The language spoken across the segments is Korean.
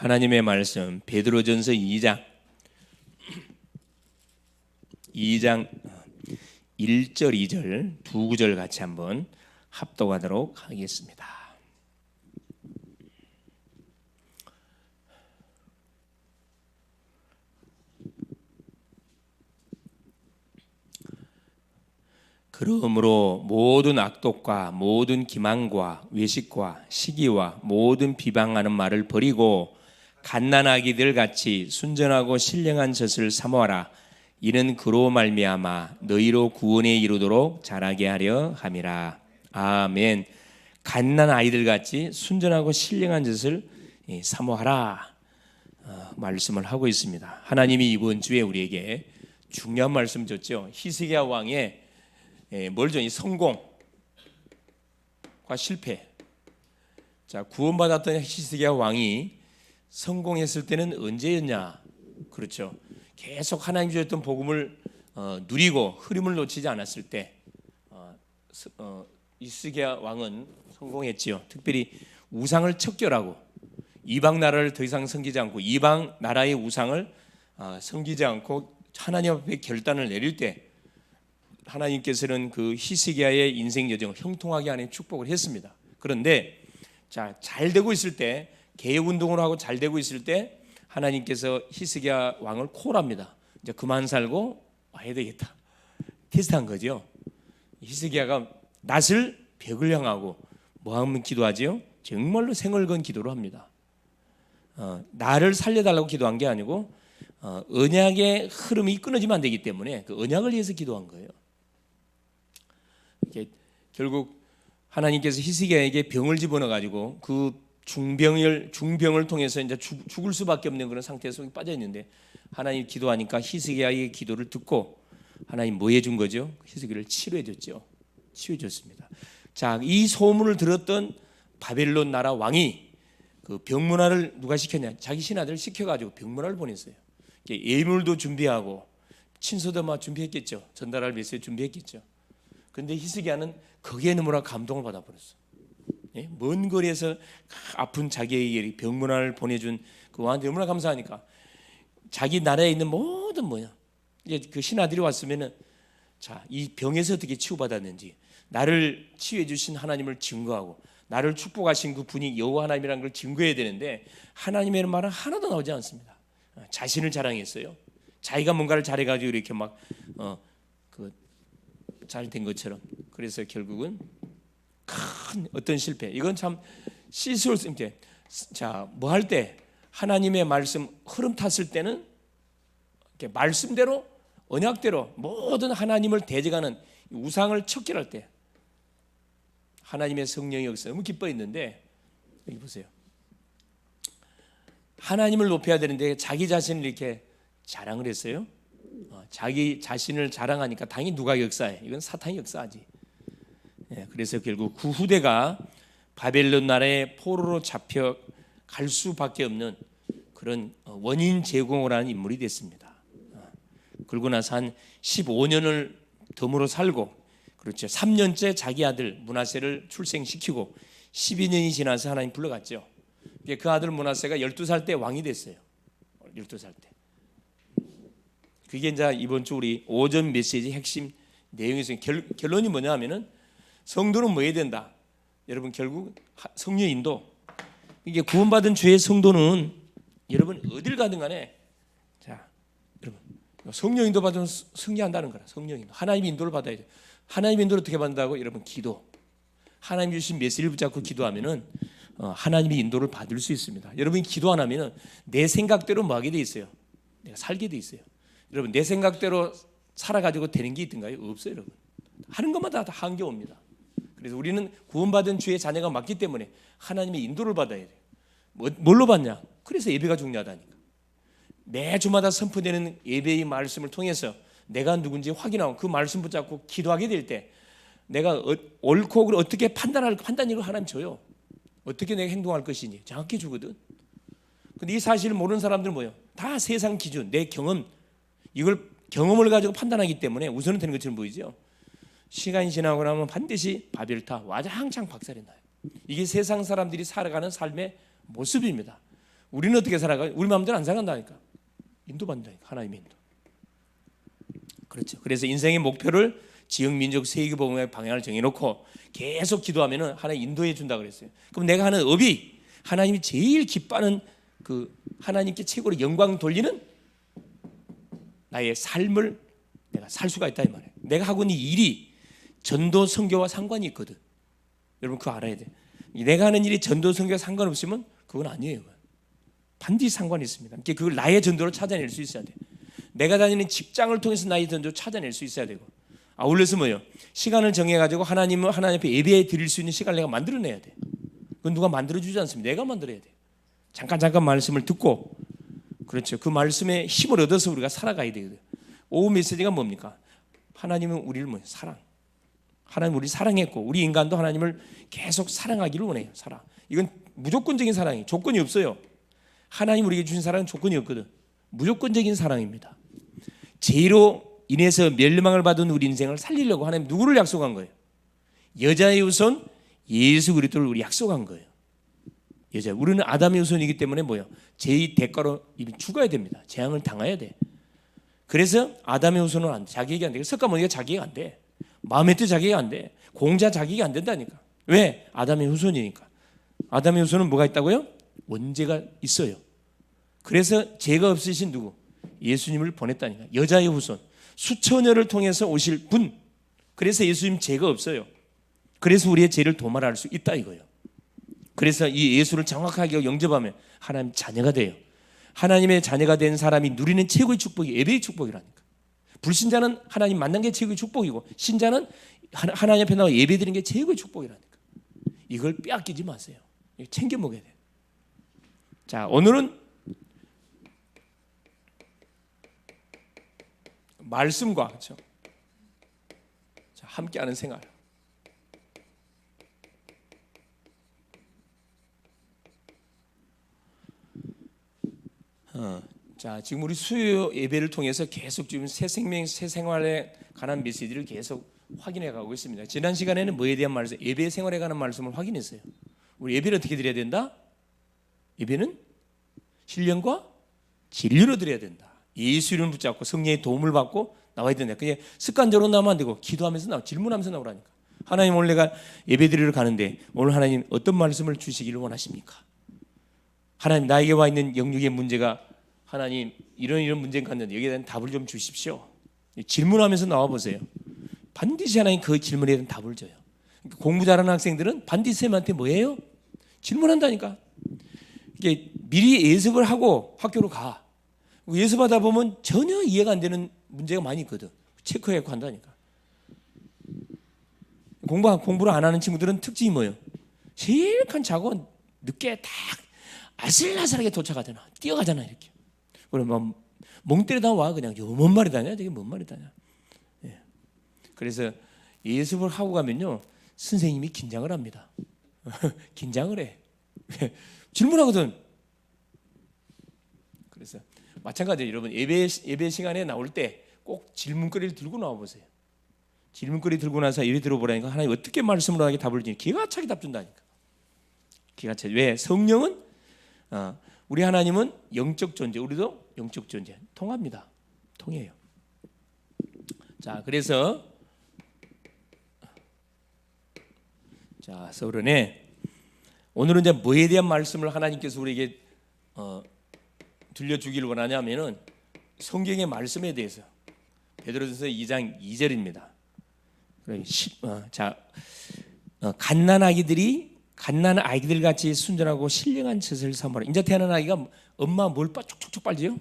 하나님의 말씀 베드로전서 2장 1절 2절 두 구절 같이 한번 합독하도록 하겠습니다. 그러므로 모든 악독과 모든 기망과 외식과 시기와 모든 비방하는 말을 버리고 갓난아기들 같이 순전하고 신령한 젖을 사모하라. 이는 그로 말미암아 너희로 구원에 이르도록 자라게 하려 함이라. 아멘. 갓난아이들 같이 순전하고 신령한 젖을 사모하라 말씀을 하고 있습니다. 하나님이 이번 주에 우리에게 중요한 말씀 줬죠. 히스기야 왕의 뭘죠? 이 성공과 실패. 자, 구원받았던 히스기야 왕이 성공했을 때는 언제였냐? 그렇죠. 계속 하나님 주셨던 복음을 누리고 흐름을 놓치지 않았을 때 히스기야 왕은 성공했지요. 특별히 우상을 척결하고 이방 나라를 더 이상 섬기지 않고 이방 나라의 우상을 섬기지 않고 하나님 앞에 결단을 내릴 때 하나님께서는 그 히스기야의 인생 여정을 형통하게 하는 축복을 했습니다. 그런데 자, 잘 되고 있을 때 개혁 운동을 하고 잘 되고 있을 때 하나님께서 히스기야 왕을 콜합니다. 이제 그만 살고 와야 되겠다. 테스트한 거죠. 히스기야가 낯을 벽을 향하고 뭐 하면 기도하지요? 정말로 생을 건 기도를 합니다. 나를 살려달라고 기도한 게 아니고 언약의 흐름이 끊어지면 안 되기 때문에 그 언약을 위해서 기도한 거예요. 결국 하나님께서 히스기야에게 병을 집어넣어 가지고 그 중병을 통해서 이제 죽을 수밖에 없는 그런 상태 속에 빠져 있는데 하나님 기도하니까 히스기야의 기도를 듣고 하나님 뭐 해준 거죠? 히스기야를 치료해 줬죠. 치료해 줬습니다. 자, 이 소문을 들었던 바벨론 나라 왕이 그 병문안을 누가 시켰냐? 자기 신하들 시켜가지고 병문안을 보냈어요. 예물도 준비하고 친서도 막 준비했겠죠. 전달할 메시지 준비했겠죠. 그런데 히스기야는 거기에 너무나 감동을 받아버렸어. 먼 거리에서 아픈 자기의 병문안을 보내준 그 왕한테 너무나 감사하니까 자기 나라에 있는 모든 이제 그 신하들이 왔으면은 자, 이 병에서 어떻게 치유받았는지 나를 치유해 주신 하나님을 증거하고 나를 축복하신 그 분이 여호와 하나님이라는 걸 증거해야 되는데 하나님의 말은 하나도 나오지 않습니다. 자신을 자랑했어요. 자기가 뭔가를 잘해가지고 이렇게 막 잘 된 것처럼. 그래서 결국은 큰 어떤 실패. 이건 참 실수를 쓸 때, 자, 뭐 할 때 하나님의 말씀 흐름 탔을 때는 이렇게 말씀대로 언약대로 모든 하나님을 대적하는 우상을 척결할 때 하나님의 성령이 여기서 너무 기뻐했는데 여기 보세요. 하나님을 높여야 되는데 자기 자신을 이렇게 자랑을 했어요. 자기 자신을 자랑하니까 당연히 누가 역사해? 이건 사탄이 역사하지. 그래서 결국 그 후대가 바벨론 나라의 포로로 잡혀 갈 수밖에 없는 그런 원인 제공을 하는 인물이 됐습니다. 그러고 나서 한 15년을 덤으로 살고, 그렇죠. 3년째 자기 아들 므낫세를 출생시키고 12년이 지나서 하나님 불러갔죠. 그 아들 므낫세가 12살 때 왕이 됐어요. 12살 때. 그게 이제 이번 주 우리 오전 메시지 핵심 내용에서 결론이 뭐냐 하면은 성도는 뭐 해야 된다? 여러분 결국 성령 인도. 이게 구원받은 죄의 성도는 여러분 어딜 가든 간에 자, 여러분 성령 인도 받으면 승리한다는 거라. 성령 인도. 하나님의 인도를 받아야 돼. 하나님의 인도를 어떻게 받는다고? 여러분 기도. 하나님 주신 메시지를 붙잡고 기도하면은 하나님의 인도를 받을 수 있습니다. 여러분이 기도 안 하면은 내 생각대로 뭐 하게 돼 있어요? 내가 살게 돼 있어요. 여러분 내 생각대로 살아가지고 되는 게 있던가요? 없어요. 여러분 하는 것마다 다 한계 옵니다. 그래서 우리는 구원받은 주의 자녀가 맞기 때문에 하나님의 인도를 받아야 돼요. 뭘로 받냐? 그래서 예배가 중요하다니까. 매주마다 선포되는 예배의 말씀을 통해서 내가 누군지 확인하고 그 말씀 붙잡고 기도하게 될 때 내가 옳고 그를 어떻게 판단할 판단력을 하나님 줘요. 어떻게 내가 행동할 것이니 정확히 주거든. 근데 이 사실을 모르는 사람들은 뭐예요? 다 세상 기준, 내 경험, 이걸 경험을 가지고 판단하기 때문에 우선은 되는 것처럼 보이죠. 시간이 지나고 나면 반드시 바벨탑 와장창 박살이 나요. 이게 세상 사람들이 살아가는 삶의 모습입니다. 우리는 어떻게 살아가요? 우리 마음대로 안 살아간다니까. 인도받는다니까. 하나님의 인도. 그렇죠. 그래서 인생의 목표를 지역, 민족, 세계 복음의 방향을 정해놓고 계속 기도하면은 하나님 인도해 준다 그랬어요. 그럼 내가 하는 업이 하나님이 제일 기뻐하는 그 하나님께 최고로 영광 돌리는 나의 삶을 내가 살 수가 있다 이 말이에요. 내가 하고 있는 일이 전도 선교와 상관이 있거든. 여러분 그거 알아야 돼. 내가 하는 일이 전도 선교와 상관없으면 그건 아니에요. 반드시 상관이 있습니다. 그걸 나의 전도로 찾아낼 수 있어야 돼. 내가 다니는 직장을 통해서 나의 전도를 찾아낼 수 있어야 되고, 아울러서 뭐예요? 시간을 정해가지고 하나님 앞에 예배 드릴 수 있는 시간을 내가 만들어내야 돼. 그건 누가 만들어주지 않습니다. 내가 만들어야 돼. 잠깐 말씀을 듣고, 그렇죠. 그 말씀에 힘을 얻어서 우리가 살아가야 되거든. 오후 메시지가 뭡니까? 하나님은 우리를 사랑. 하나님 우리 사랑했고 우리 인간도 하나님을 계속 사랑하기를 원해요. 사랑. 이건 무조건적인 사랑이 조건이 없어요. 하나님 우리에게 주신 사랑은 조건이 없거든. 무조건적인 사랑입니다. 죄로 인해서 멸망을 받은 우리 인생을 살리려고 하나님 누구를 약속한 거예요? 여자의 후손 예수 그리스도를 우리 약속한 거예요. 여자. 우리는 아담의 후손이기 때문에 뭐예요? 죄의 대가로 이미 죽어야 됩니다. 재앙을 당해야 돼. 그래서 아담의 후손은 안 돼. 자기에게 안 돼. 석가모니가 자기에게 안 돼. 마음에도 자기가 안 돼. 공자 자기가 안 된다니까. 왜? 아담의 후손이니까. 아담의 후손은 뭐가 있다고요? 원죄가 있어요. 그래서 죄가 없으신 누구? 예수님을 보냈다니까. 여자의 후손. 수천여를 통해서 오실 분. 그래서 예수님 죄가 없어요. 그래서 우리의 죄를 도말할 수 있다 이거예요. 그래서 이 예수를 정확하게 영접하면 하나님 자녀가 돼요. 하나님의 자녀가 된 사람이 누리는 최고의 축복이 예배의 축복이라니까. 불신자는 하나님 만난 게 최고의 축복이고 신자는 하나님 앞에 나와 예배드리는 게 최고의 축복이라니까. 이걸 빼앗기지 마세요. 챙겨 먹어야 돼요. 자, 오늘은 말씀과 그렇죠? 자, 함께하는 생활. 자, 지금 우리 수요 예배를 통해서 계속 지금 새 생명, 새 생활에 관한 메시지를 계속 확인해 가고 있습니다. 지난 시간에는 뭐에 대한 말씀, 예배 생활에 관한 말씀을 확인했어요. 우리 예배를 어떻게 드려야 된다? 예배는 신령과 진리로 드려야 된다. 예수 이름을 붙잡고 성령의 도움을 받고 나와야 된다. 그냥 습관적으로 나오면 안 되고 기도하면서 나와, 질문하면서 나오라니까. 하나님 오늘 내가 예배 드리러 가는데 오늘 하나님 어떤 말씀을 주시기를 원하십니까? 하나님 나에게 와 있는 영육의 문제가 하나님 이런 문제가 갔는데 여기에 대한 답을 좀 주십시오. 질문하면서 나와 보세요. 반드시 하나님 그 질문에 대한 답을 줘요. 공부 잘하는 학생들은 반드시 쌤한테 뭐예요? 질문한다니까. 이게 미리 예습을 하고 학교로 가. 예습하다 보면 전혀 이해가 안 되는 문제가 많이 있거든. 체크해서 한다니까. 공부를 안 하는 친구들은 특징이 뭐예요? 실컷 자고 늦게 딱 아슬아슬하게 도착하잖아. 뛰어가잖아 이렇게. 그러면 멍 때리다 와 그냥 뭔 말이다냐? 저게 뭔 말이다냐? 예. 그래서 예습을 하고 가면요 선생님이 긴장을 합니다. 긴장을 해. 질문하거든. 그래서 마찬가지로 여러분 예배 시간에 나올 때 꼭 질문거리를 들고 나와 보세요. 질문거리 들고 나서 예배 들어보라니까 하나님 어떻게 말씀으로 하게 답을 주니 기가 차게 답 준다니까. 기가 차게. 왜? 성령은 우리 하나님은 영적 존재, 우리도 영적 존재. 통합니다. 통해요. 자, 그래서 자, 서론에 오늘은 이제 뭐에 대한 말씀을 하나님께서 우리에게 들려주기를 원하냐면은 성경의 말씀에 대해서 베드로전서 2장 2절입니다. 갓난 아기들 같이 순전하고 신령한 젖을 삼으라. 이제 태어난 아기가 엄마 뭘 쪽쪽쪽 빨지요?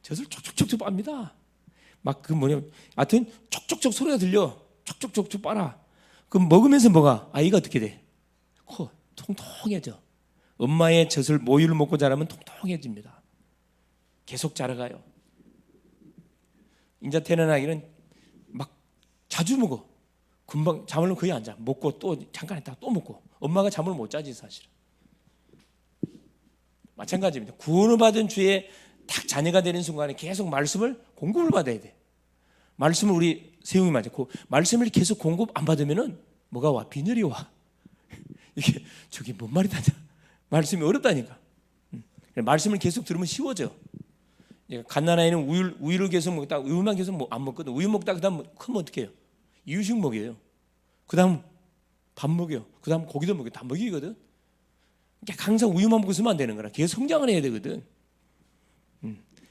젖을 쪽쪽쪽 빱니다. 막 그 하여튼 쪽쪽쪽 소리가 들려. 쪽쪽쪽 빨아. 그럼 먹으면서 뭐가? 아이가 어떻게 돼? 통통해져. 엄마의 젖을 모유를 먹고 자라면 통통해집니다. 계속 자라가요. 인자 태어난 아기는 막 자주 먹어. 금방 잠을 거의 안 자. 먹고 또 잠깐 있다가 또 먹고. 엄마가 잠을 못 자지 사실은. 마찬가지입니다. 구원을 받은 주에 딱 자녀가 되는 순간에 계속 말씀을 공급을 받아야 돼. 말씀을 우리 세용이 맞아. 말씀을 계속 공급 안 받으면은 뭐가 와? 빈혈이 와. 이게 저게 뭔 말이다. 말씀이 어렵다니까. 말씀을 계속 들으면 쉬워져. 갓난아이는 우유를 계속 먹다가 우유만 계속 안 먹거든. 우유 먹다가 그다음 크면 어떻게 해요? 이유식 먹여요. 그다음 밥 먹여요. 그다음 고기도 먹여요. 다 먹이거든. 그러니까 항상 우유만 먹고 있으면 안 되는 거라. 계속 성장을 해야 되거든.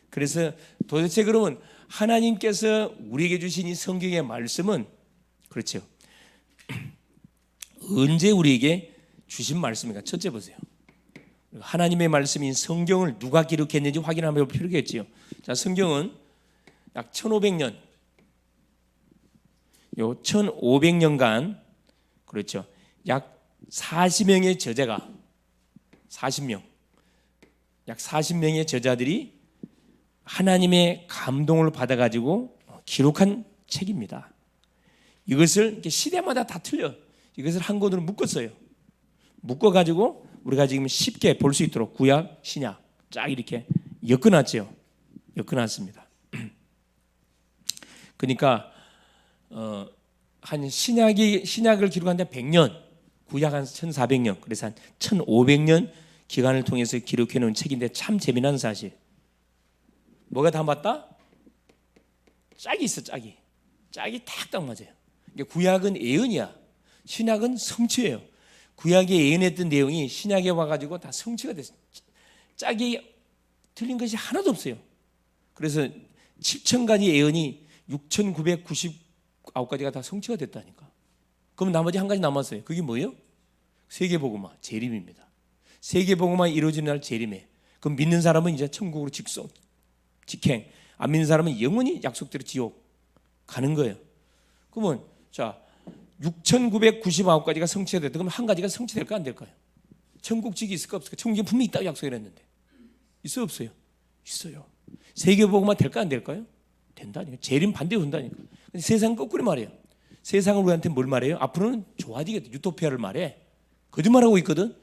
그래서 도대체 그러면 하나님께서 우리에게 주신 이 성경의 말씀은 그렇죠. 언제 우리에게 주신 말씀인가? 첫째 보세요. 하나님의 말씀인 성경을 누가 기록했는지 확인 한번 해볼 필요가 있지요. 자, 성경은 약 1500년, 요 1500년간 그렇죠. 약 40명의 저자가 40명, 약 40명의 저자들이 하나님의 감동을 받아가지고 기록한 책입니다. 이것을 시대마다 다 틀려. 이것을 한 권으로 묶었어요. 묶어가지고 우리가 지금 쉽게 볼 수 있도록 구약, 신약 쫙 이렇게 엮어놨죠. 엮어놨습니다. 그러니까 한 신약을 기록한 데 100년, 구약 한 1400년, 그래서 한 1500년 기간을 통해서 기록해 놓은 책인데 참 재미난 사실. 뭐가 다 맞다? 짝이 있어, 짝이 탁 맞아요. 구약은 예언이야. 신약은 성취예요. 구약에 예언했던 내용이 신약에 와가지고 다 성취가 됐어요. 짝이 틀린 것이 하나도 없어요. 그래서 7,000가지 예언이 6,999가지가 다 성취가 됐다니까. 그럼 나머지 한 가지 남았어요. 그게 뭐예요? 세계복음화, 재림입니다. 세계복음화 이루어지는 날 재림에. 그럼 믿는 사람은 이제 천국으로 직행, 안 믿는 사람은 영원히 약속대로 지옥 가는 거예요. 그러면 자 6,999가지가 성취가 됐다. 그럼 한 가지가 성취될까 안 될까요? 천국직이 있을까 없을까? 천국이 분명히 있다고 약속을 했는데 있어요 없어요? 있어요. 세계복음화 될까 안 될까요? 된다니까. 재림 반대로 온다니까. 근데 세상은 거꾸로 말해요. 세상은 우리한테 뭘 말해요? 앞으로는 좋아지겠다. 유토피아를 말해. 거짓말하고 있거든.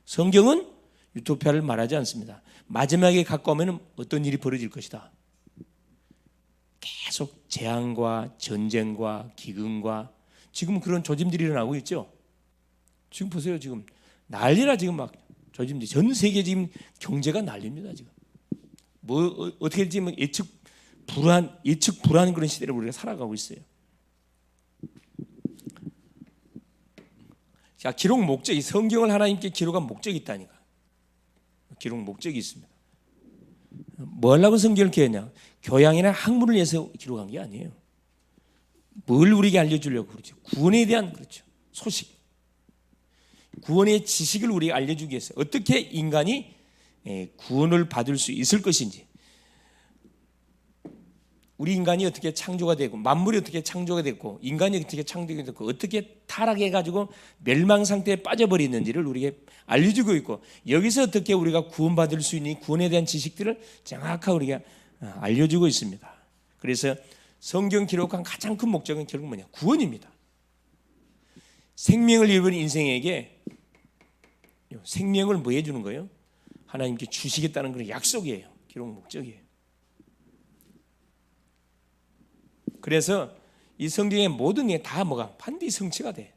성경은 유토피아를 말하지 않습니다. 마지막에 가까우면 어떤 일이 벌어질 것이다. 계속 재앙과 전쟁과 기근과 지금 그런 조짐들이 일어나고 있죠. 지금 보세요. 지금 난리라. 지금 막 조짐들이 전 세계 지금 경제가 난립니다. 지금 뭐 어떻게 될지 예측 불안 그런 시대를 우리가 살아가고 있어요. 자, 기록 목적이 성경을 하나님께 기록한 목적이 있다니까. 기록 목적이 있습니다. 뭐 하려고 성경을 기록했냐? 교양이나 학문을 위해서 기록한 게 아니에요. 뭘 우리에게 알려주려고 그러죠? 구원에 대한 그렇죠. 소식, 구원의 지식을 우리에게 알려주기 위해서 어떻게 인간이 구원을 받을 수 있을 것인지, 우리 인간이 어떻게 창조가 되고 만물이 어떻게 창조가 됐고 인간이 어떻게 창조가 됐고 어떻게 타락해가지고 멸망 상태에 빠져버리는지를 우리에게 알려주고 있고, 여기서 어떻게 우리가 구원받을 수 있는 구원에 대한 지식들을 정확하게 우리가 알려주고 있습니다. 그래서 성경 기록한 가장 큰 목적은 결국 뭐냐? 구원입니다. 생명을 잃어버린 인생에게 생명을 뭐 해주는 거예요? 하나님께 주시겠다는 그런 약속이에요. 기록 목적이에요. 그래서 이 성경의 모든 게 다 뭐가 반드시 성취가 돼.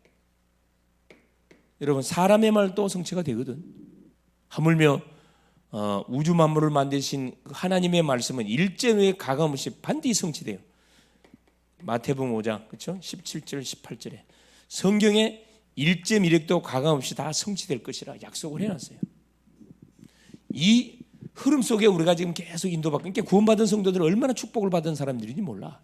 여러분, 사람의 말도 성취가 되거든. 하물며 우주 만물을 만드신 하나님의 말씀은 일제의 가감없이 반드시 성취돼요. 마태복음 5장 그렇죠? 17절 18절에 성경의 일제 미력도 가감없이 다 성취될 것이라 약속을 해놨어요. 이 흐름 속에 우리가 지금 계속 인도받고, 그러니까 구원받은 성도들 얼마나 축복을 받은 사람들인지 몰라.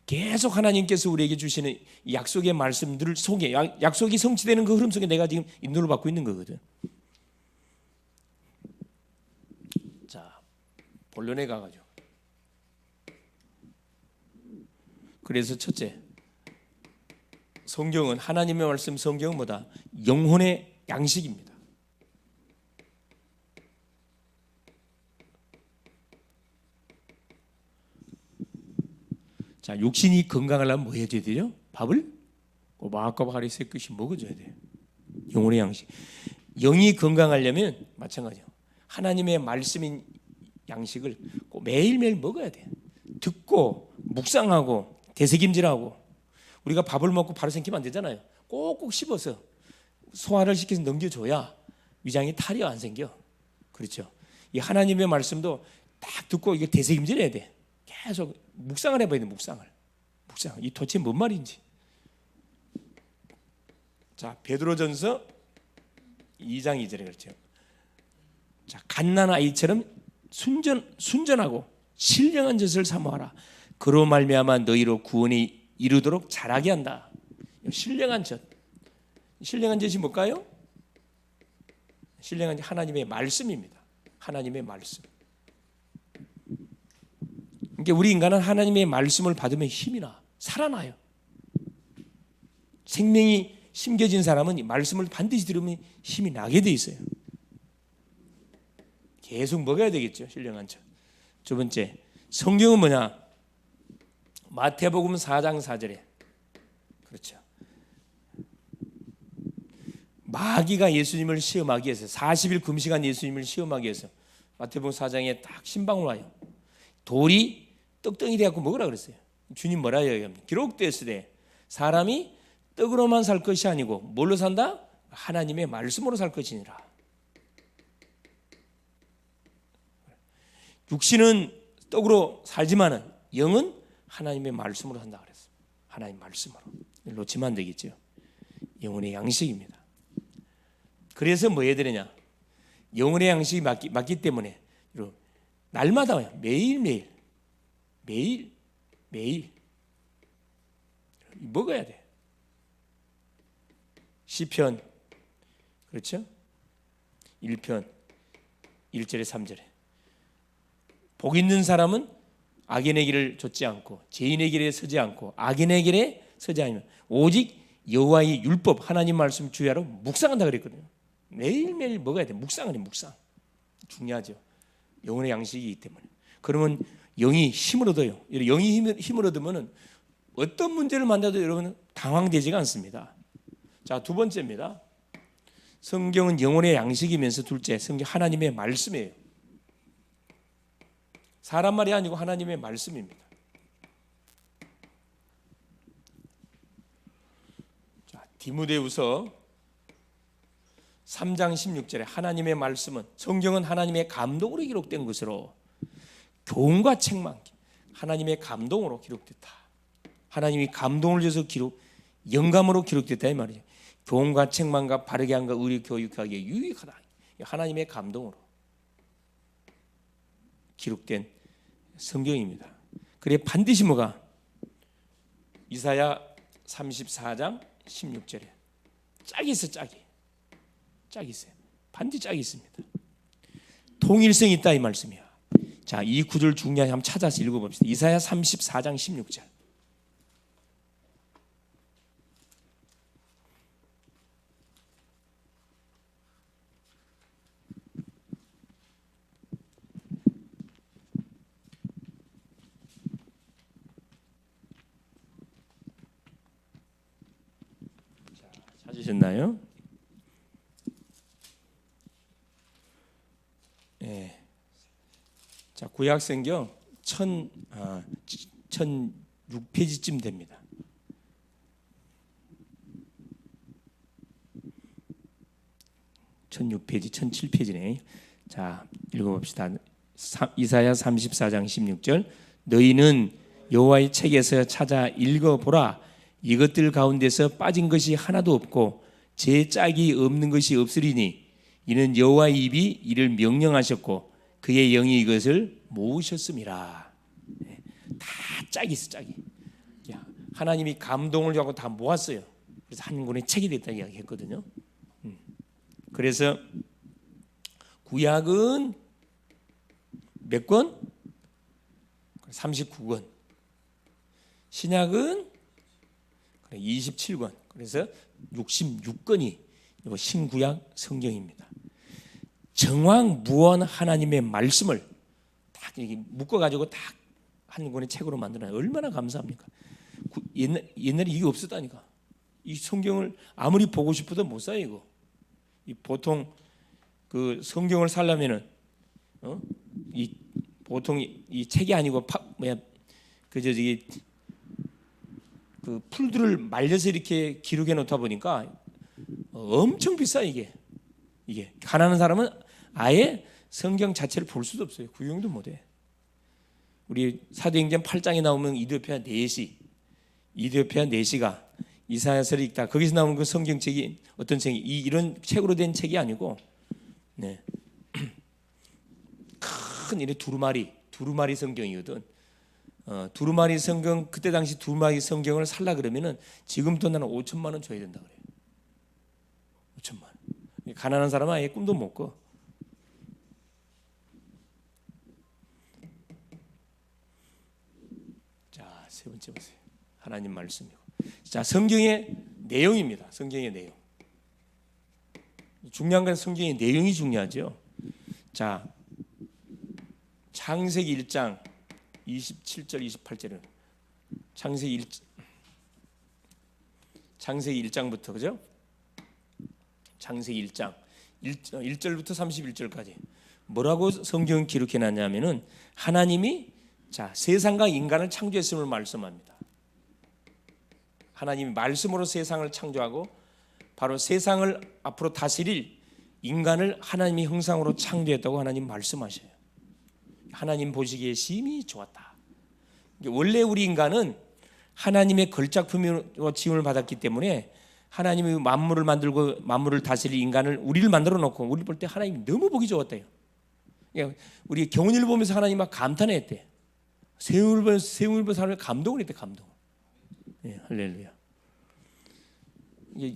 계속 하나님께서 우리에게 주시는 약속의 말씀들 속에 약속이 성취되는 그 흐름 속에 내가 지금 인도를 받고 있는 거거든. 자, 본론에 가가지고. 그래서 첫째, 성경은 하나님의 말씀, 성경은 뭐다? 영혼의 양식입니다. 자, 육신이 건강하려면 뭐 해줘야 돼요? 밥을 꼬박꼬박 하루에 3끼씩 먹어줘야 돼요. 영혼의 양식. 영이 건강하려면 마찬가지예요. 하나님의 말씀인 양식을 꼭 매일매일 먹어야 돼요. 듣고 묵상하고 되새김질하고. 우리가 밥을 먹고 바로 생기면 안 되잖아요. 꼭꼭 씹어서 소화를 시켜서 넘겨줘야 위장이 탈이 안 생겨. 그렇죠? 이 하나님의 말씀도 딱 듣고 이게 되새김질해야 돼. 계속 묵상을 해봐야 돼. 묵상. 이 도대체 뭔 말인지. 자, 베드로전서 2장 2절에 그렇죠. 자, 갓난 아이처럼 순전하고 신령한 젖을 사모하라. 그로 말미암아 너희로 구원이 이루도록 자라게 한다. 신령한 젖. 신령한 젖이 뭘까요? 신령한 젖 하나님의 말씀입니다. 하나님의 말씀. 그러니까 우리 인간은 하나님의 말씀을 받으면 힘이 나. 살아나요. 생명이 심겨진 사람은 이 말씀을 반드시 들으면 힘이 나게 돼 있어요. 계속 먹어야 되겠죠. 신령한 젖. 두 번째, 성경은 뭐냐? 마태복음 4장 4절에 그렇죠. 마귀가 예수님을 시험하기 위해서 40일 금식한 예수님을 시험하기 위해서 마태복음 4장에 딱 신방울 와요. 돌이 떡덩이 돼갖고 먹으라 그랬어요. 주님 뭐라 해요? 기록되었으되 사람이 떡으로만 살 것이 아니고 뭘로 산다? 하나님의 말씀으로 살 것이니라. 육신은 떡으로 살지만은 영은 하나님의 말씀으로 산다 그랬어요. 하나님 말씀으로. 놓치면 안 되겠죠. 영혼의 양식입니다. 그래서 뭐 해야 되느냐? 영혼의 양식이 맞기 때문에 날마다 와요. 매일 먹어야 돼. 시편 그렇죠? 1편 1절에 3절에 복 있는 사람은 악인의 길을 좇지 않고 죄인의 길에 서지 않고 악인의 길에 서지 않으면 오직 여호와의 율법 하나님 말씀 주야로 묵상한다 그랬거든요. 매일매일 먹어야 돼. 묵상은 묵상. 중요하죠. 영혼의 양식이기 때문에. 그러면 영이 힘을 얻어요. 영이 힘을 얻으면 어떤 문제를 만나도 여러분은 당황되지가 않습니다. 자, 두 번째입니다. 성경은 영혼의 양식이면서 둘째, 성경 하나님의 말씀이에요. 사람 말이 아니고 하나님의 말씀입니다. 자, 디모데후서 3장 16절에 하나님의 말씀은 성경은 하나님의 감동으로 기록된 것으로 교훈과 책망, 하나님의 감동으로 기록됐다. 하나님이 감동을 줘서 영감으로 기록됐다 이 말이죠. 교훈과 책망과 바르게 함과 의리 교육하기에 유익하다. 하나님의 감동으로 기록된 성경입니다. 그래 반드시 뭐가? 이사야 34장 16절에 짝이 있어. 짝이 있어요. 반드시 짝이 있습니다. 통일성이 있다 이 말씀이야. 자, 이 구절 중요하게 한번 찾아서 읽어봅시다. 이사야 34장 16절. 찾으셨나요? 네. 자, 구약성경 1006페이지쯤 됩니다. (1006페이지) 1007페이지네. 자, 읽어봅시다. 이사야 34장 16절. 너희는 여호와의 책에서 찾아 읽어보라. 이것들 가운데서 빠진 것이 하나도 없고 제 짝이 없는 것이 없으리니 이는 여호와의 입이 이를 명령하셨고 그의 영이 이것을 모으셨음이라. 다 짝이 있어. 짝이. 하나님이 감동을 하고 다 모았어요. 그래서 한 권의 책이 됐다 이야기했거든요. 그래서 구약은 몇 권? 39권. 신약은 27권. 그래서 66권이 신구약 성경입니다. 정황무원 하나님의 말씀을 딱 이렇게 묶어가지고 딱 한 권의 책으로 만들어요. 얼마나 감사합니까? 옛날에 이게 없었다니까. 이 성경을 아무리 보고 싶어도 못 사요 이거. 보통 그 성경을 살려면은 보통 이 책이 아니고 그 풀들을 말려서 이렇게 기록해 놓다 보니까 엄청 비싸 이게 가난한 사람은 아예 성경 자체를 볼 수도 없어요. 구경도 못해. 우리 사도행전 8장에 나오면 이디오피아 내시가 이사야서를 읽다 거기서 나오는 그 성경책이 어떤 책이 이런 책으로 된 책이 아니고 네. 큰 이래 두루마리 성경이거든. 두루마리 성경 그때 당시 두루마리 성경을 살라 그러면은 지금부터 나는 5천만 원 줘야 된다 그래요. 5천만 원. 가난한 사람은 아예 꿈도 못 꿔. 자, 세 번째 보세요. 하나님 말씀이고. 자, 성경의 내용입니다. 성경의 내용. 중요한 건 성경의 내용이 중요하죠. 자, 창세기 1장 27절 28절은 창세기 1장부터 그죠? 창세기 1장 1절부터 31절까지 뭐라고 성경은 기록해 놨냐면은 하나님이 자, 세상과 인간을 창조했음을 말씀합니다. 하나님이 말씀으로 세상을 창조하고 바로 세상을 앞으로 다스릴 인간을 하나님의 형상으로 창조했다고 하나님 말씀하셔요. 하나님 보시기에 심히 좋았다. 원래 우리 인간은 하나님의 걸작품으로 지음을 받았기 때문에 하나님이 만물을 만들고 만물을 다스릴 인간을 우리를 만들어 놓고 우리 볼 때 하나님이 너무 보기 좋았대요. 우리 경운일 보면서 하나님 막 감탄했대. 세월 보면서 하나님 감동을 했대. 감동. 예, 할렐루야.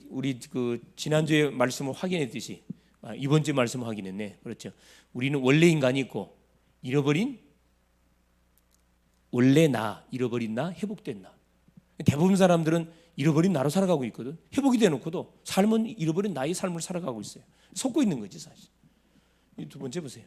우리 그 지난주에 말씀을 확인했듯이 이번 주에 말씀을 확인했네. 그렇죠. 우리는 원래 인간이 있고 잃어버린 원래 나, 잃어버린 나, 회복된 나. 대부분 사람들은 잃어버린 나로 살아가고 있거든. 회복이 되놓고도 삶은 잃어버린 나의 삶을 살아가고 있어요. 속고 있는 거지 사실. 이 두 번째 보세요.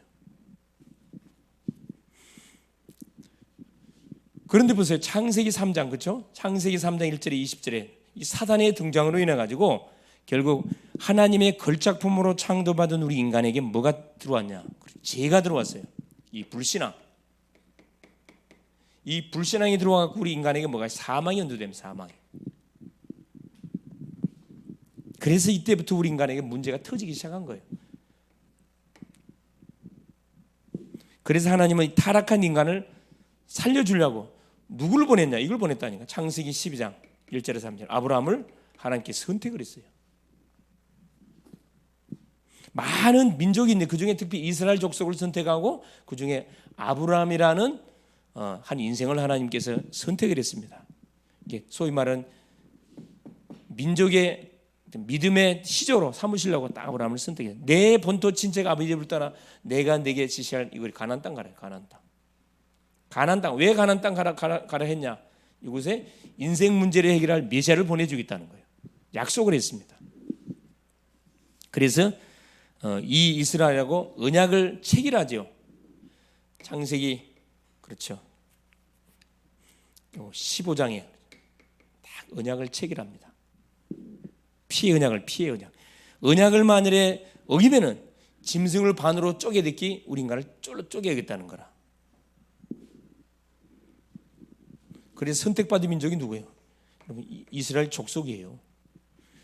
그런데 보세요. 창세기 3장 그렇죠? 창세기 3장 1절에 20절에 이 사단의 등장으로 인해 가지고 결국 하나님의 걸작품으로 창조받은 우리 인간에게 뭐가 들어왔냐? 죄가 들어왔어요. 이 불신앙. 이 불신앙이 들어와서 우리 인간에게 뭐가 사망이 연두됩니다. 사망이. 그래서 이때부터 우리 인간에게 문제가 터지기 시작한 거예요. 그래서 하나님은 타락한 인간을 살려주려고 누구를 보냈냐? 이걸 보냈다니까. 창세기 12장 1절에서 3절 아브라함을 하나님께 선택을 했어요. 많은 민족이 있는데 그중에 특히 이스라엘 족속을 선택하고 그중에 아브라함이라는 한 인생을 하나님께서 선택을 했습니다. 이게 소위 말하는 민족의 믿음의 시조로 삼으시려고 딱 아브라함을 선택해요. 내 본토 친척 아버지 집을 떠나 내가 내게 지시할 이걸 가나안 땅 가라. 가나안 땅. 가나안 땅. 왜 가나안 땅 가라 했냐? 이곳에 인생 문제를 해결할 메시아를 보내주겠다는 거예요. 약속을 했습니다. 그래서 이 이스라엘하고 언약을 체결하죠. 창세기 그렇죠. 15장에 딱 언약을 체결합니다. 피의 언약을 피의 언약. 언약을 만일에 어기면은 짐승을 반으로 쪼개듣기 우리 인간을 쪼개야겠다는 거라. 그래서 선택받은 민족이 누구예요? 여러분 이스라엘 족속이에요.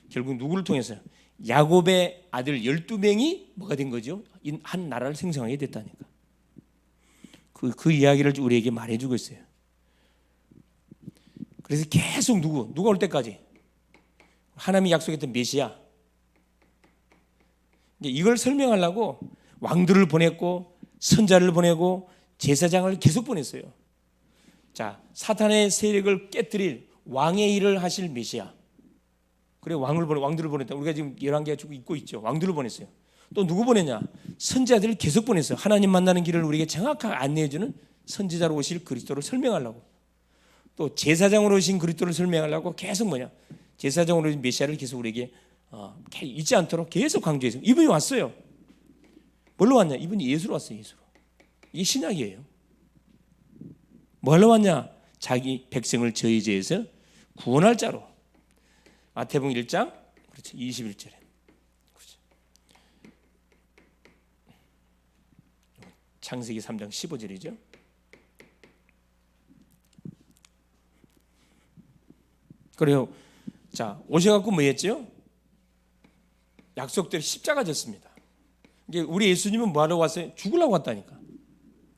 결국 누구를 통해서요? 야곱의 아들 12명이 뭐가 된 거죠? 한 나라를 생성하게 됐다니까. 그 이야기를 우리에게 말해주고 있어요. 그래서 계속 누가 올 때까지 하나님이 약속했던 메시아. 이걸 설명하려고 왕들을 보냈고 선자를 보내고 제사장을 계속 보냈어요. 자, 사탄의 세력을 깨뜨릴 왕의 일을 하실 메시아. 그래 왕들을 보냈다. 우리가 지금 11개가 쭉 있고 있죠. 왕들을 보냈어요. 또 누구 보냈냐? 선지자들을 계속 보냈어요. 하나님 만나는 길을 우리에게 정확하게 안내해주는 선지자로 오실 그리스도를 설명하려고. 또 제사장으로 오신 그리스도를 설명하려고 계속 제사장으로 오신 메시아를 계속 우리에게 잊지 않도록 계속 강조해서 이분이 왔어요. 뭘로 왔냐? 이분이 예수로 왔어요. 예수로. 이게 신약이에요. 뭘로 왔냐? 자기 백성을 저희 죄에서 구원할 자로. 마태복음 1장 그렇죠. 21절에. 그렇죠. 창세기 3장 15절이죠. 그래요. 자, 오셔갖고 뭐 했죠? 약속대로 십자가 졌습니다. 이게 우리 예수님은 뭐 하러 왔어요? 죽으려고 왔다니까.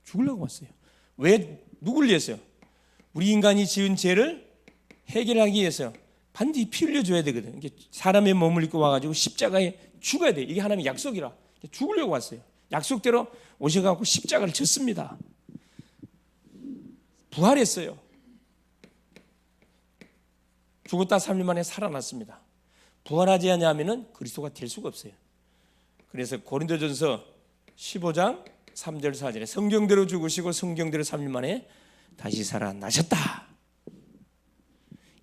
죽으려고 왔어요. 왜 누굴 위해서요? 우리 인간이 지은 죄를 해결하기 위해서 반드시 피 흘려줘야 되거든. 이게 사람의 몸을 입고 와가지고 십자가에 죽어야 돼. 이게 하나님의 약속이라. 죽으려고 왔어요. 약속대로 오셔가지고 십자가를 졌습니다. 부활했어요. 죽었다 3일 만에 살아났습니다. 부활하지 않으면 그리스도가 될 수가 없어요. 그래서 고린도전서 15장 3절 4절에 성경대로 죽으시고 성경대로 3일 만에 다시 살아나셨다.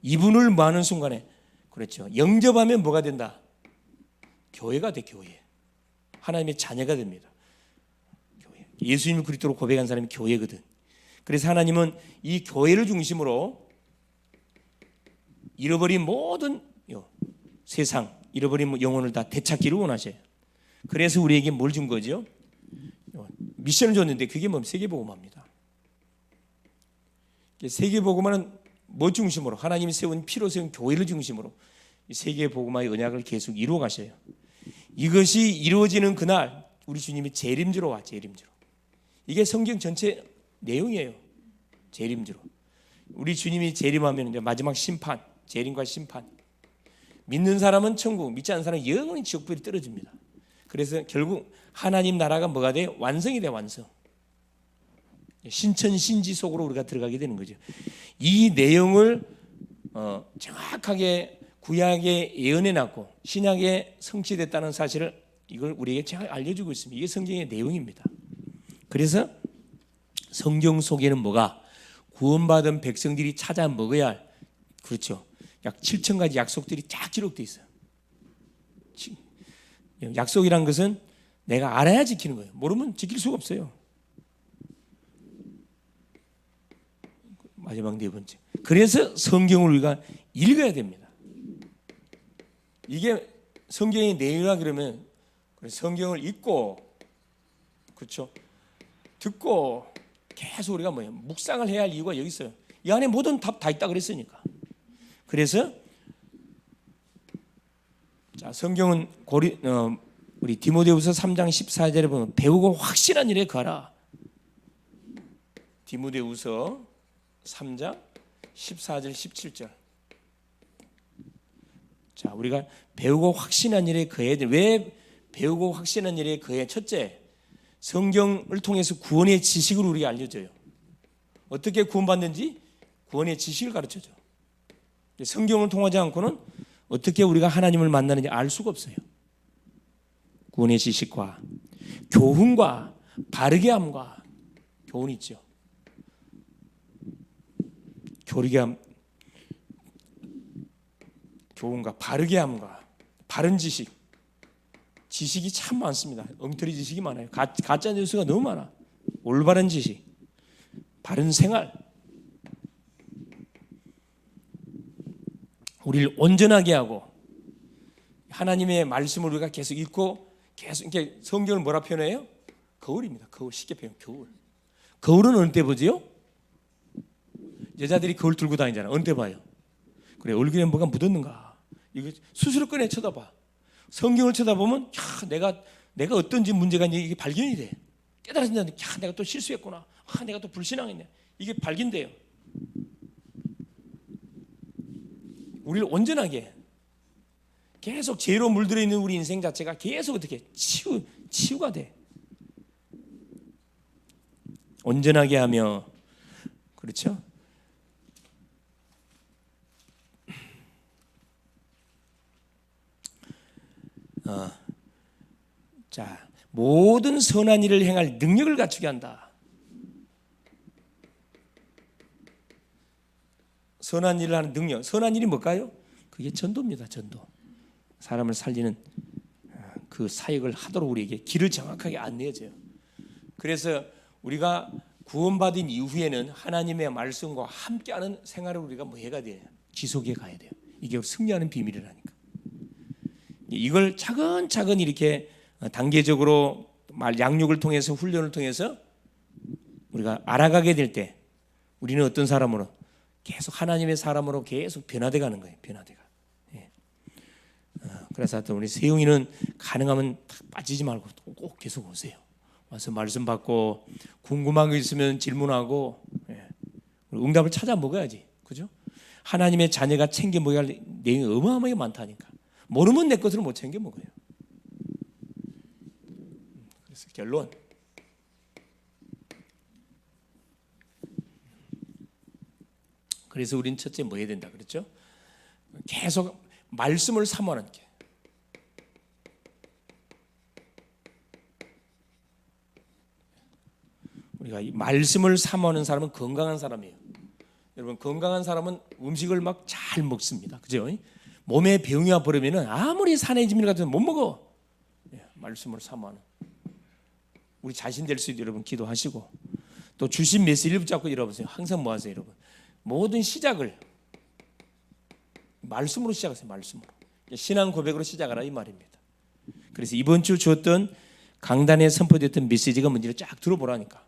이분을 뭐하는 순간에 그렇죠. 영접하면 뭐가 된다? 교회가 돼. 교회. 하나님의 자녀가 됩니다. 교회. 예수님을 그리스도로 고백한 사람이 교회거든. 그래서 하나님은 이 교회를 중심으로 잃어버린 모든 세상, 잃어버린 영혼을 다 되찾기를 원하셔요. 그래서 우리에게 뭘 준 거죠? 미션을 줬는데 그게 뭡니까? 세계복음화입니다. 세계복음화는 뭐 중심으로? 하나님이 세운 피로 세운 교회를 중심으로 세계복음화의 언약을 계속 이루어 가셔요. 이것이 이루어지는 그날 우리 주님이 재림주로 와. 재림주로. 이게 성경 전체 내용이에요. 재림주로. 우리 주님이 재림하면 이제 마지막 심판, 재림과 심판. 믿는 사람은 천국, 믿지 않는 사람은 영원히 지옥불이 떨어집니다. 그래서 결국 하나님 나라가 뭐가 돼? 완성이 돼. 완성. 신천신지 속으로 우리가 들어가게 되는 거죠. 이 내용을 정확하게 구약에 예언해놨고 신약에 성취됐다는 사실을 이걸 우리에게 잘 알려주고 있습니다. 이게 성경의 내용입니다. 그래서 성경 속에는 뭐가? 구원받은 백성들이 찾아 먹어야 할, 그렇죠, 약 7,000가지 약속들이 쫙 기록되어 있어요. 약속이란 것은 내가 알아야 지키는 거예요. 모르면 지킬 수가 없어요. 마지막 네 번째. 그래서 성경을 우리가 읽어야 됩니다. 이게 성경의 내용이라 그러면 성경을 읽고, 그렇죠, 듣고 계속 우리가 뭐예요? 묵상을 해야 할 이유가 여기 있어요. 이 안에 모든 답 다 있다 그랬으니까. 그래서 자, 성경은 우리 디모데후서 3장 14절에 보면 배우고 확실한 일에 거하라. 디모데후서 3장 14절 17절. 자, 우리가 배우고 확신한 일에 거해야 돼. 왜 배우고 확신한 일에 거해? 첫째, 성경을 통해서 구원의 지식을 우리가 알려줘요. 어떻게 구원받는지 구원의 지식을 가르쳐줘. 성경을 통하지 않고는 어떻게 우리가 하나님을 만나는지 알 수가 없어요. 구원의 지식과 교훈과 바르게 함과 교훈이 있죠. 교훈과 바르게 함과 바른 지식. 지식이 참 많습니다. 엉터리 지식이 많아요. 가짜 뉴스가 너무 많아. 올바른 지식, 바른 생활. 우리를 온전하게 하고 하나님의 말씀을 우리가 계속 읽고 계속 이렇게 성경을 뭐라 표현해요? 거울입니다. 거울. 쉽게 표현. 거울. 거울은 어느 때 보지요? 여자들이 거울 들고 다니잖아. 어느 때 봐요? 그래, 얼굴에 뭐가 묻었는가? 이거 스스로 꺼내 쳐다봐. 성경을 쳐다보면 내가 어떤지 문제가 있는지 이게 발견이 돼. 깨달아진다. 내가 또 실수했구나. 내가 또 불신앙했네. 이게 발견돼요. 우리를 온전하게 계속 죄로 물들어 있는 우리 인생 자체가 계속 어떻게 치유가 돼. 온전하게 하며, 그렇죠? 자, 모든 선한 일을 행할 능력을 갖추게 한다. 선한 일을 하는 능력. 선한 일이 뭘까요? 그게 전도입니다. 전도. 사람을 살리는 그 사역을 하도록 우리에게 길을 정확하게 안내해줘요. 그래서 우리가 구원받은 이후에는 하나님의 말씀과 함께하는 생활을 우리가 뭐 해가 돼요? 지속해 가야 돼요. 이게 승리하는 비밀이라니까. 이걸 차근차근 이렇게 단계적으로 양육을 통해서 훈련을 통해서 우리가 알아가게 될 때 우리는 어떤 사람으로 계속 하나님의 사람으로 계속 변화돼 가는 거예요. 변화돼가. 예. 그래서 하여튼 우리 세용이는 가능하면 빠지지 말고 꼭 계속 오세요. 와서 말씀 받고 궁금한 거 있으면 질문하고 응답을 찾아 먹어야지. 그죠? 하나님의 자녀가 챙겨 먹어야 할 내용이 어마어마하게 많다니까. 모르면 내 것을 못 챙겨 먹어요. 그래서 결론, 그래서 우리는 첫째 뭐 해야 된다 그랬죠? 계속 말씀을 사모하는 게. 우리가 이 말씀을 사모하는 사람은 건강한 사람이에요. 여러분, 건강한 사람은 음식을 막 잘 먹습니다. 그죠? 몸에 병이 와버리면 아무리 산의 진미 같은 못 먹어. 말씀을 사모하는 우리 자신 될 수 있도록 여러분 기도하시고, 또 주신 메시지를 붙잡고 일어보세요. 항상 뭐 하세요 여러분? 모든 시작을 말씀으로 시작하세요. 말씀으로. 신앙 고백으로 시작하라 이 말입니다. 그래서 이번 주 주었던 강단에 선포됐던 메시지가 뭔지를 쫙 들어보라니까.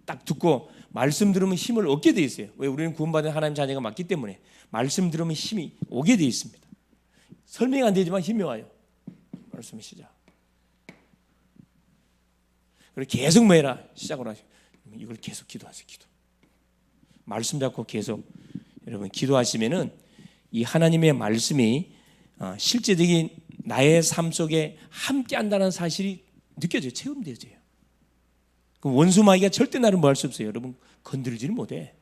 딱 듣고 말씀 들으면 힘을 얻게 돼 있어요. 왜? 우리는 구원받은 하나님 자녀가 맞기 때문에 말씀 들으면 힘이 오게 돼 있습니다. 설명이 안 되지만 힘이 와요. 말씀이 시작. 그리고 계속 뭐 해라? 시작을 하시고 이걸 계속 기도하세요. 기도. 말씀 잡고 계속 여러분 기도하시면은 이 하나님의 말씀이 실제적인 나의 삶 속에 함께 한다는 사실이 느껴져요. 체험되어져요. 원수 마귀가 절대 나를 뭐 할 수 없어요. 여러분 건들지를 못해.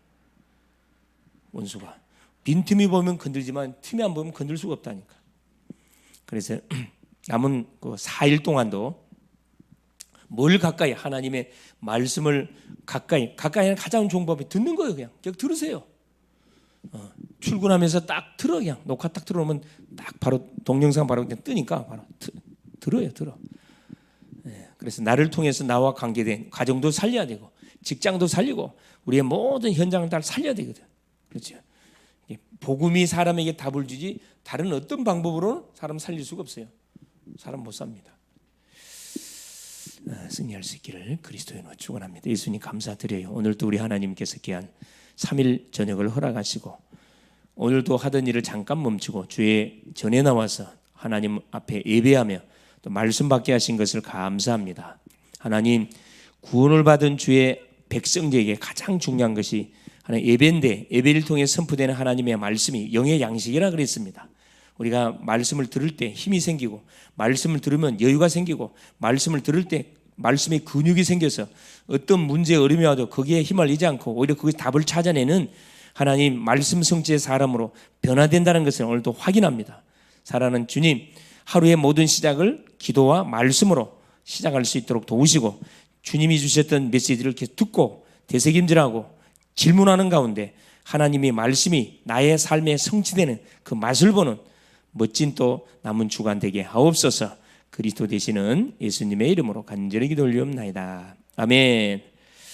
원수가 빈틈이 보면 건들지만 틈이 안 보면 건들 수가 없다니까. 그래서 남은 그 4일 동안도 뭘 가까이, 하나님의 말씀을 가까이 하는 가장 좋은 법이 듣는 거예요. 그냥 들으세요. 출근하면서 딱 들어. 그냥 녹화 딱 들어오면 딱 바로 동영상 바로 그냥 뜨니까 바로 들어요. 들어. 그래서 나를 통해서 나와 관계된 가정도 살려야 되고 직장도 살리고 우리의 모든 현장을 다 살려야 되거든. 그렇죠? 복음이 사람에게 답을 주지 다른 어떤 방법으로는 사람 살릴 수가 없어요. 사람 못 삽니다. 승리할 수 있기를 그리스도의 이름으로 축원합니다. 예수님 감사드려요. 오늘도 우리 하나님께서 귀한 3일 저녁을 허락하시고 오늘도 하던 일을 잠깐 멈추고 주의 전에 나와서 하나님 앞에 예배하며 또 말씀 받게 하신 것을 감사합니다. 하나님, 구원을 받은 주의 백성들에게 가장 중요한 것이 하나님 예배인데, 예배를 통해 선포되는 하나님의 말씀이 영의 양식이라 그랬습니다. 우리가 말씀을 들을 때 힘이 생기고, 말씀을 들으면 여유가 생기고, 말씀을 들을 때 말씀의 근육이 생겨서 어떤 문제에 어려움이 와도 거기에 휘말리지 않고 오히려 거기서 답을 찾아내는 하나님 말씀 성취의 사람으로 변화된다는 것을 오늘도 확인합니다. 사랑하는 주님, 하루의 모든 시작을 기도와 말씀으로 시작할 수 있도록 도우시고, 주님이 주셨던 메시지를 계속 듣고 되새김질하고 질문하는 가운데 하나님의 말씀이 나의 삶에 성취되는 그 맛을 보는 멋진 또 남은 주간 되게 하옵소서. 그리스도 되시는 예수님의 이름으로 간절히 기도 올리옵나이다. 아멘.